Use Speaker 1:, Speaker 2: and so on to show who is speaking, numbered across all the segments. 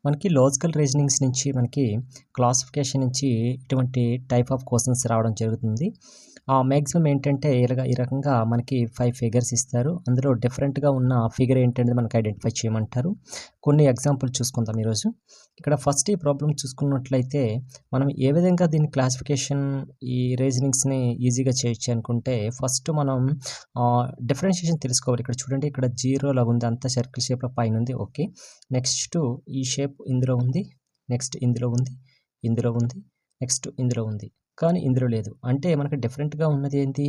Speaker 1: మనకి logical reasonings నుంచి మనకి క్లాసిఫికేషన్ నుంచి ఇటువంటి టైప్ ఆఫ్ క్వశ్చన్స్ రావడం జరుగుతుంది. మ్యాక్సిమం ఏంటంటే ఈ రకంగా మనకి 5 ఫిగర్స్ ఇస్తారు. అందులో డిఫరెంట్‌గా ఉన్న ఫిగర్ ఏంటనేది మనకు ఐడెంటిఫై చేయమంటారు. కొన్ని ఎగ్జాంపుల్ చూసుకుందాం ఈరోజు. ఇక్కడ ఫస్ట్ ఈ ప్రాబ్లమ్ చూసుకున్నట్లయితే మనం ఏ విధంగా దీన్ని క్లాసిఫికేషన్ ఈ రీజనింగ్స్‌ని ఈజీగా చేయొచ్చు అనుకుంటే ఫస్ట్ మనం డిఫరెన్షియేషన్ తెలుసుకోవాలి. ఇక్కడ చూడండి, ఇక్కడ 0 లాగా ఉంది, అంతా సర్కిల్ షేప్‌లో పైనుంది. ఓకే. నెక్స్ట్ ఈ షేప్ ఇందులో ఉంది, నెక్స్ట్ ఇందులో ఉంది, ఇందులో ఉంది, నెక్స్ట్ ఇందులో ఉంది, కానీ ఇందులో లేదు. అంటే మనకి డిఫరెంట్‌గా ఉన్నది ఏంటి?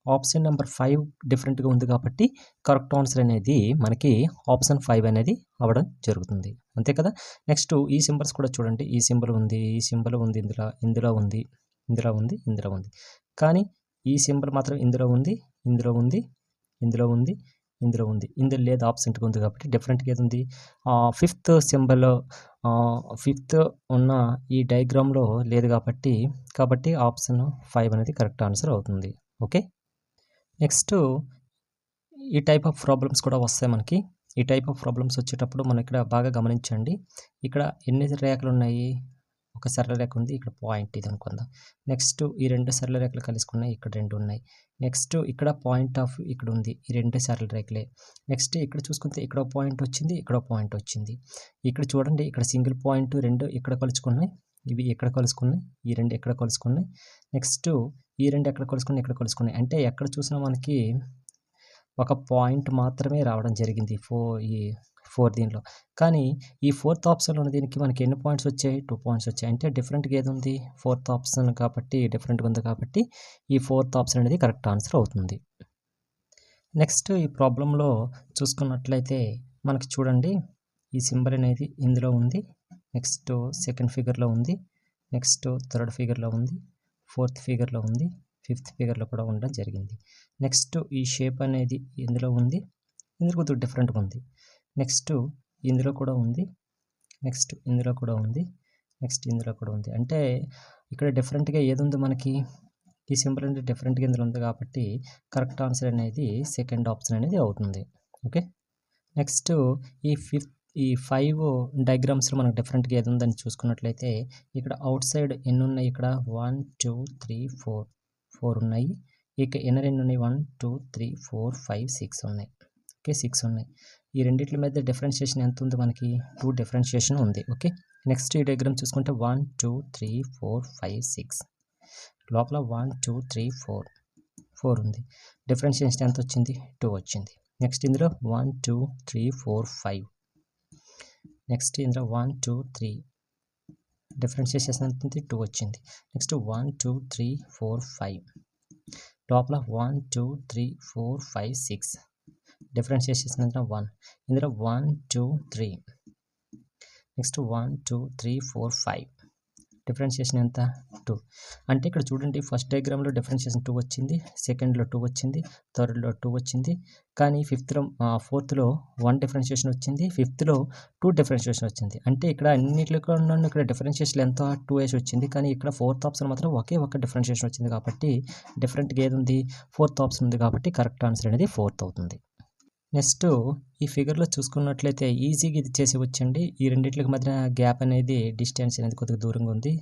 Speaker 1: ఆప్షన్ నెంబర్ 5 డిఫరెంట్‌గా ఉంది కాబట్టి కరెక్ట్ ఆన్సర్ అనేది మనకి ఆప్షన్ 5 అనేది అవ్వడం జరుగుతుంది. అంతే కదా? నెక్స్ట్ ఈ సింబల్స్ కూడా చూడండి. ఈ సింబల్ ఉంది, ఈ సింబల్ ఉంది, ఇందులో ఉంది, ఇందులో ఉంది, ఇందులో ఉంది. కానీ ఈ సింబల్ మాత్రం ఇందులో ఉంది, ఇందులో ఉంది, ఇందులో ఉంది, ఇందులో ఉంది. ఇందులో లేదు, ఆబ్సెంట్‌గా ఉంది కాబట్టి డిఫరెంట్‌గా ఏది ఉంది? ఫిఫ్త్ సింబల్ ఫిఫ్త్ ఉన్న ఈ డయాగ్రామ్‌లో లేదు కాబట్టి ఆప్షన్ 5 అనేది కరెక్ట్ ఆన్సర్ అవుతుంది. ఓకే. నెక్స్ట్ ఈ టైప్ ఆఫ్ ప్రాబ్లమ్స్ కూడా వస్తాయి మనకి. ఈ టైప్ ఆఫ్ ప్రాబ్లమ్స్ వచ్చేటప్పుడు మనం ఇక్కడ బాగా గమనించండి. ఇక్కడ ఎన్ని రేఖలు ఉన్నాయి? ఒక సరళ రేఖ ఉంది, ఇక్కడ పాయింట్ ఇది అనుకుందాం. నెక్స్ట్ ఈ 2 సరళ రేఖలు కలుసుకున్నాయి, ఇక్కడ 2 ఉన్నాయి. నెక్స్ట్ ఇక్కడ పాయింట్ ఆఫ్ ఇక్కడ ఉంది, ఈ 2 సరళ రేఖలే. నెక్స్ట్ ఇక్కడ చూసుకుంటే ఇక్కడ పాయింట్ వచ్చింది, ఇక్కడ పాయింట్ వచ్చింది. ఇక్కడ చూడండి, ఇక్కడ సింగిల్ పాయింట్ 2 ఇక్కడ కలుసుకున్నాయి, ఇవి ఇక్కడ కలుసుకున్నాయి, ఈ 2 ఎక్కడ కలుసుకున్నాయి. నెక్స్ట్ ఈ 2 ఎక్కడ కలుసుకున్నాయి, ఇక్కడ కలుసుకున్నాయి. అంటే ఎక్కడ చూసినా మనకి ఒక పాయింట్ మాత్రమే రావడం జరిగింది ఈ 4 దీనిలో. కానీ ఈ 4th ఆప్షన్లో ఉన్న దీనికి మనకి ఎన్ని పాయింట్స్ వచ్చాయి? 2 పాయింట్స్ వచ్చాయి. అంటే డిఫరెంట్‌గా ఏది ఉంది? 4th ఆప్షన్ కాబట్టి డిఫరెంట్‌గా ఉంది కాబట్టి ఈ 4th ఆప్షన్ అనేది కరెక్ట్ ఆన్సర్ అవుతుంది. నెక్స్ట్ ఈ ప్రాబ్లంలో చూసుకున్నట్లయితే మనకి చూడండి, ఈ సింబల్ అనేది ఇందులో ఉంది, నెక్స్ట్ సెకండ్ ఫిగర్లో ఉంది, నెక్స్ట్ థర్డ్ ఫిగర్లో ఉంది, 4th ఫిగర్లో ఉంది, 5th ఫిగర్లో కూడా ఉండడం జరిగింది. నెక్స్ట్ ఈ షేప్ అనేది ఇందులో ఉంది, ఇందులో కొద్దిగా డిఫరెంట్‌గా ఉంది. నెక్స్ట్ ఇందులో కూడా ఉంది, నెక్స్ట్ ఇందులో కూడా ఉంది, నెక్స్ట్ ఇందులో కూడా ఉంది. అంటే ఇక్కడ డిఫరెంట్‌గా ఏది ఉంది మనకి? ఈ సింబల్ అనేది డిఫరెంట్‌గా ఇందులో ఉంది కాబట్టి కరెక్ట్ ఆన్సర్ అనేది సెకండ్ ఆప్షన్ అనేది అవుతుంది. ఓకే. నెక్స్ట్ ఈ 5 డయాగ్రామ్స్‌లో మనకు డిఫరెంట్‌గా ఏది ఉందని చూసుకున్నట్లయితే ఇక్కడ అవుట్ సైడ్ ఎన్ని ఉన్నాయి? ఇక్కడ 1, 2, 3, 4 ఉన్నాయి. ఇక ఇన్నర్ ఎన్ని ఉన్నాయి? 1, 2, 3, 4, 5, 6 ఉన్నాయి. ఓకే, 6 ఉన్నాయి. ఈ రెండిట్ల మధ్య డిఫరెన్షియేషన్ ఎంత ఉంది మనకి? 2 డిఫరెన్షియేషన్ ఉంది. ఓకే. నెక్స్ట్ ఈ డయాగ్రామ్ చూసుకుంటే 1, 2, 3, 4, 5, 6 లోపల 1, 2, 3, 4 ఉంది. డిఫరెన్షియేషన్ ఎంత వచ్చింది? 2 వచ్చింది. నెక్స్ట్ ఇందులో 1, 2, 3, 4, 5. నెక్స్ట్ ఇందులో 1, 2, 3 డిఫరెన్షియేషన్ ఎంత ఉంది? 2 వచ్చింది. నెక్స్ట్ 1, 2, 3, 4, 5 లోపల 1, 2, 3, 4, 5, 6 డిఫరెన్షియేషన్ ఎంత? 1. ఇందులో 1, 2, 3 నెక్స్ట్ 1, 2, 3, 4, 5 డిఫరెన్షియేషన్ ఎంత? 2. అంటే ఇక్కడ చూడండి, ఫస్ట్ డయాగ్రామ్లో డిఫరెన్షియేషన్ 2 వచ్చింది, సెకండ్లో 2 వచ్చింది, థర్డ్లో 2 వచ్చింది. కానీ 4థ్లో 1 డిఫరెన్షియేషన్ వచ్చింది, 5థ్లో 2 డిఫరెన్షియేషన్ వచ్చింది. అంటే ఇక్కడ అన్నింటిలో ఇక్కడ డిఫరెన్షియేషన్ ఎంత? 2s వచ్చింది. కానీ ఇక్కడ 4th ఆప్షన్ మాత్రం ఒకే ఒక డిఫరెన్షియేషన్ వచ్చింది కాబట్టి డిఫరెంట్గా ఏది ఉంది? 4th ఆప్షన్ ఉంది కాబట్టి కరెక్ట్ ఆన్సర్ అనేది 4th అవుతుంది. నెక్స్ట్ ఈ ఫిగర్లో చూసుకున్నట్లయితే ఈజీగా ఇది చేసేవచ్చండి. ఈ రెండిట్లకి మధ్య గ్యాప్ అనేది డిస్టెన్స్ అనేది కొద్దిగా దూరంగా ఉంది,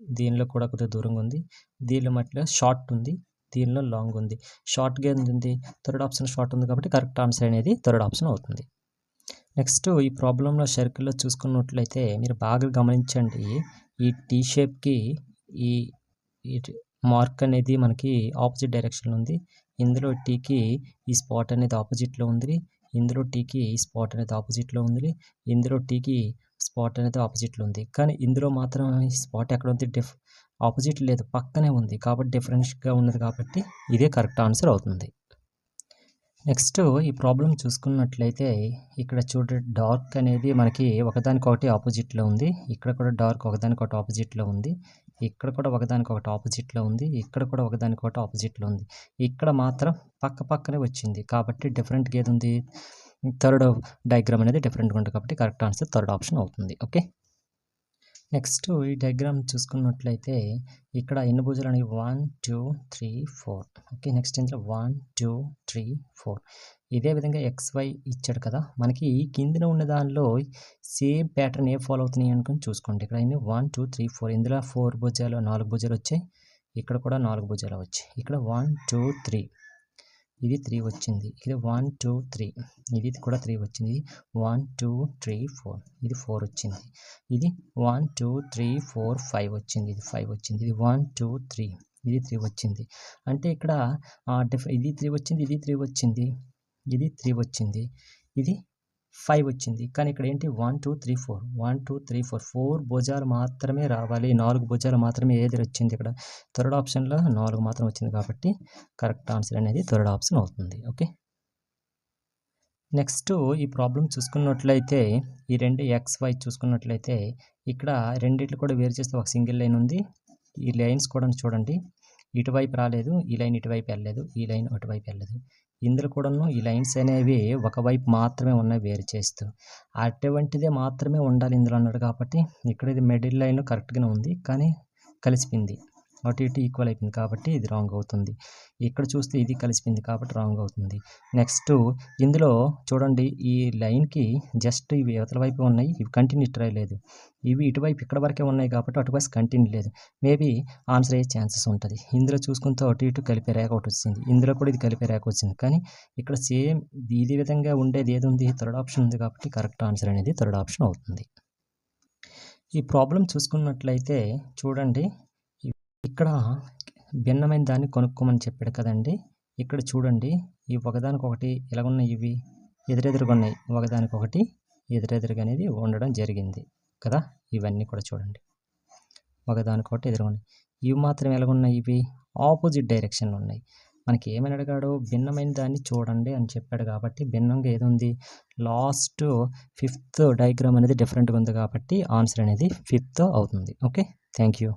Speaker 1: దీనిలో కూడా కొద్దిగా దూరంగా ఉంది, దీనిలో మధ్యలో షార్ట్ ఉంది, దీనిలో లాంగ్ ఉంది. షార్ట్గా ఉంది, థర్డ్ ఆప్షన్ షార్ట్ ఉంది కాబట్టి కరెక్ట్ ఆన్సర్ అనేది థర్డ్ ఆప్షన్ అవుతుంది. నెక్స్ట్ ఈ ప్రాబ్లంలో సర్కిల్లో చూసుకున్నట్లయితే మీరు బాగా గమనించండి, ఈ టీ షేప్కి ఈ మార్క్ అనేది మనకి ఆపోజిట్ డైరెక్షన్లో ఉంది. ఇందులో టీకి ఈ స్పాట్ అనేది ఆపోజిట్లో ఉంది, ఇందులో టీకి ఈ స్పాట్ అనేది ఆపోజిట్లో ఉంది, ఇందులో టీకి స్పాట్ అనేది ఆపోజిట్లో ఉంది. కానీ ఇందులో మాత్రం ఈ స్పాట్ ఎక్కడ ఉంది? ఆపోజిట్ లేదు, పక్కనే ఉంది కాబట్టి డిఫరెన్స్గా ఉన్నది కాబట్టి ఇదే కరెక్ట్ ఆన్సర్ అవుతుంది. నెక్స్ట్ ఈ ప్రాబ్లం చూసుకున్నట్లయితే ఇక్కడ చూడండి, డార్క్ అనేది మనకి ఒకదానికొకటి ఆపోజిట్లో ఉంది, ఇక్కడ కూడా డార్క్ ఒకదానికొకటి ఆపోజిట్లో ఉంది, ఇక్కడ కూడా ఒకదానికొకటి ఆపోజిట్లో ఉంది, ఇక్కడ కూడా ఒకదానికొకటి ఆపోజిట్లో ఉంది. ఇక్కడ మాత్రం పక్కనే వచ్చింది కాబట్టి డిఫరెంట్గా ఏది ఉంది? థర్డ్ డయాగ్రామ్ అనేది డిఫరెంట్గా ఉంటుంది కాబట్టి కరెక్ట్ ఆన్సర్ థర్డ్ ఆప్షన్ అవుతుంది. ఓకే. నెక్స్ట్ ఈ డయాగ్రామ్ చూసుకున్నట్లయితే ఇక్కడ ఎన్ని భుజాలు అనేవి 1, 2, 3, 4. ఓకే. నెక్స్ట్ ఇందులో 1, 2, 3, 4. ఇదే విధంగా XY ఇచ్చాడు కదా! మనకి కిందన ఉన్న దానిలో సేమ్ ప్యాటర్న్ ఫాలో అవుతున్నాయి అనుకుని చూసుకోండి. ఇక్కడ 1, 2, 3, 4 ఇందులో 4 భుజాలు 4 భుజాలు వచ్చాయి. ఇక్కడ కూడా 4 భుజాలు వచ్చాయి. ఇక్కడ 1, 2, 3 ఇది 3 వచ్చింది. ఇది 1, 2, 3 ఇది కూడా 3 వచ్చింది. 1, 2, 3, 4 ఇది 4 వచ్చింది. ఇది 1, 2, 3, 4, 5 వచ్చింది. ఇది 5 వచ్చింది. ఇది 1, 2, 3 ఇది 3 వచ్చింది. అంటే ఇక్కడ ఇది 3 వచ్చింది. ఇది 3 వచ్చింది. ఇది 3 వచ్చింది. ఇది 5 వచ్చింది. కానీ ఇక్కడ ఏంటి 1, 2, 3, 4 1, 2, 3, 4 4 భుజాలు మాత్రమే రావాలి. 4 భుజాలు మాత్రమే ఏది వచ్చింది ఇక్కడ థర్డ్ ఆప్షన్లో 4 మాత్రం వచ్చింది కాబట్టి కరెక్ట్ ఆన్సర్ అనేది థర్డ్ ఆప్షన్ అవుతుంది. ఓకే. నెక్స్ట్ ఈ ప్రాబ్లం చూసుకున్నట్లయితే ఈ రెండు XY చూసుకున్నట్లయితే ఇక్కడ రెండిట్లు కూడా వేరు చేస్తే ఒక సింగిల్ లైన్ ఉంది. ఈ లైన్స్ కూడా చూడండి. ఇటువైపు రాలేదు. ఈ లైన్ ఇటువైపు వెళ్ళలేదు. ఈ లైన్ అటువైపు వెళ్ళలేదు. ఇందులో కూడాను ఈ లైన్స్ అనేవి ఒకవైపు మాత్రమే ఉన్నాయి వేరు చేస్తూ. అటువంటిదే మాత్రమే ఉండాలి ఇందులో అన్నాడు కాబట్టి ఇక్కడ ఇది మిడిల్ లైన్ కరెక్ట్గానే ఉంది. కానీ కలిసిపోయింది. అటు ఇటు ఈక్వల్ అయిపోయింది కాబట్టి ఇది రాంగ్ అవుతుంది. ఇక్కడ చూస్తే ఇది కలిసిపోయింది కాబట్టి రాంగ్ అవుతుంది. నెక్స్ట్ ఇందులో చూడండి ఈ లైన్కి జస్ట్ ఇవి అవతల వైపు ఉన్నాయి. ఇవి కంటిన్యూటీ లేదు. ఇవి ఇటువైపు ఇక్కడ వరకే ఉన్నాయి కాబట్టి అటువైపు కంటిన్యూ లేదు. మేబీ ఆన్సర్ అయ్యే ఛాన్సెస్ ఉంటుంది. ఇందులో చూసుకుంటే అటు ఇటు కలిపే రేఖ ఒకటి వచ్చింది. ఇందులో కూడా ఇది కలిపే రేఖ వచ్చింది. కానీ ఇక్కడ సేమ్ ఇదే విధంగా ఉండేది ఏది ఉంది థర్డ్ ఆప్షన్ ఉంది కాబట్టి కరెక్ట్ ఆన్సర్ అనేది థర్డ్ ఆప్షన్ అవుతుంది. ఈ ప్రాబ్లం చూసుకున్నట్లయితే చూడండి ఇక్కడ భిన్నమైన దాన్ని కొనుక్కోమని చెప్పాడు కదండి. ఇక్కడ చూడండి ఈ ఒకదానికొకటి ఎలాగున్నాయి ఇవి ఎదురెదురుగా ఉన్నాయి. ఒకదానికొకటి ఎదురెదురుగా అనేది ఉండడం జరిగింది కదా. ఇవన్నీ కూడా చూడండి ఒకదానికొకటి ఎదురుగా ఉన్నాయి. ఇవి మాత్రం ఎలాగున్నాయి ఇవి ఆపోజిట్ డైరెక్షన్లో ఉన్నాయి. మనకి ఏమని అడిగాడు భిన్నమైన దాన్ని చూడండి అని చెప్పాడు కాబట్టి భిన్నంగా ఏది ఉంది లాస్ట్ 5th డయాగ్రామ్ అనేది డిఫరెంట్గా ఉంది కాబట్టి ఆన్సర్ అనేది 5th అవుతుంది. ఓకే. Thank you.